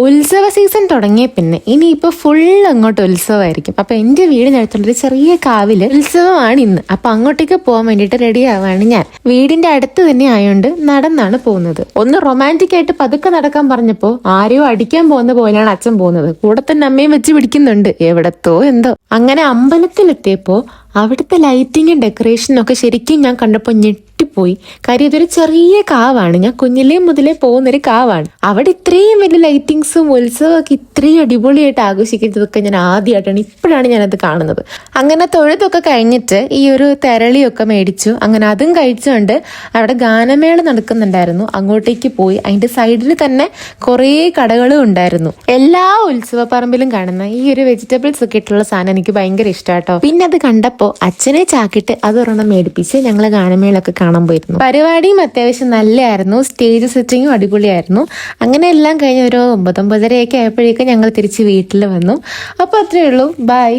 ഉത്സവ സീസൺ തുടങ്ങിയ പിന്നെ ഇനിയിപ്പോ ഫുൾ അങ്ങോട്ട് ഉത്സവമായിരിക്കും. അപ്പൊ എന്റെ വീടിനടുത്തുള്ളൊരു ചെറിയ കാവില് ഉത്സവമാണ് ഇന്ന്. അപ്പൊ അങ്ങോട്ടേക്ക് പോകാൻ വേണ്ടിട്ട് റെഡി ആവാണ് ഞാൻ. വീടിന്റെ അടുത്ത് തന്നെ ആയതുകൊണ്ട് നടന്നാണ് പോകുന്നത്. ഒന്ന് റൊമാൻറ്റിക് ആയിട്ട് പതുക്കെ നടക്കാൻ പറഞ്ഞപ്പോ ആരെയോ അടിക്കാൻ പോകുന്ന പോലെയാണ് അച്ഛൻ പോകുന്നത്. കൂടെ തന്നെ അമ്മയും വെച്ച് പിടിക്കുന്നുണ്ട്. എവിടത്തോ എന്തോ. അങ്ങനെ അമ്പലത്തിലെത്തിയപ്പോ അവിടുത്തെ ലൈറ്റിങ്ങും ഡെക്കറേഷനും ഒക്കെ ശരിക്കും ഞാൻ കണ്ടപ്പോ ഞെട്ടിപ്പോയി. കാര്യം ഇതൊരു ചെറിയ കാവാണ്. ഞാൻ കുഞ്ഞിലേ മുതലേ പോകുന്നൊരു കാവാണ്. അവിടെ ഇത്രയും വലിയ ലൈറ്റിങ്സും ഉത്സവമൊക്കെ ഇത്രയും അടിപൊളിയായിട്ട് ആഘോഷിക്കുന്നതൊക്കെ ഞാൻ ആദ്യമായിട്ടാണ്, ഇപ്പോഴാണ് ഞാനത് കാണുന്നത്. അങ്ങനെ തൊഴുതൊക്കെ കഴിഞ്ഞിട്ട് ഈ ഒരു തെരളിയൊക്കെ മേടിച്ചു. അങ്ങനെ അതും കഴിച്ചുകൊണ്ട് അവിടെ ഗാനമേള നടക്കുന്നുണ്ടായിരുന്നു. അങ്ങോട്ടേക്ക് പോയി. അതിന്റെ സൈഡിൽ തന്നെ കുറേ കടകളും ഉണ്ടായിരുന്നു. എല്ലാ ഉത്സവ പറമ്പിലും കാണുന്ന ഈ ഒരു വെജിറ്റബിൾസ് ഒക്കെ ഇട്ടുള്ള സാധനം എനിക്ക് ഭയങ്കര ഇഷ്ടാട്ടോ. പിന്നെ അത് കണ്ടപ്പോ അച്ഛനെ ചാക്കിട്ട് അതൊരെണ്ണം മേടിപ്പിച്ച് ഞങ്ങള് ഗാനമേളൊക്കെ കാണാൻ പോയിരുന്നു. പരിപാടിയും അത്യാവശ്യം നല്ലതായിരുന്നു. സ്റ്റേജ് സെറ്റിങ്ങും അടിപൊളിയായിരുന്നു. അങ്ങനെ എല്ലാം കഴിഞ്ഞ് ഒരു 9-9:30 ആയപ്പോഴേക്കും ഞങ്ങൾ തിരിച്ച് വീട്ടിൽ വന്നു. അപ്പൊ അത്രേ ഉള്ളൂ. ബൈ.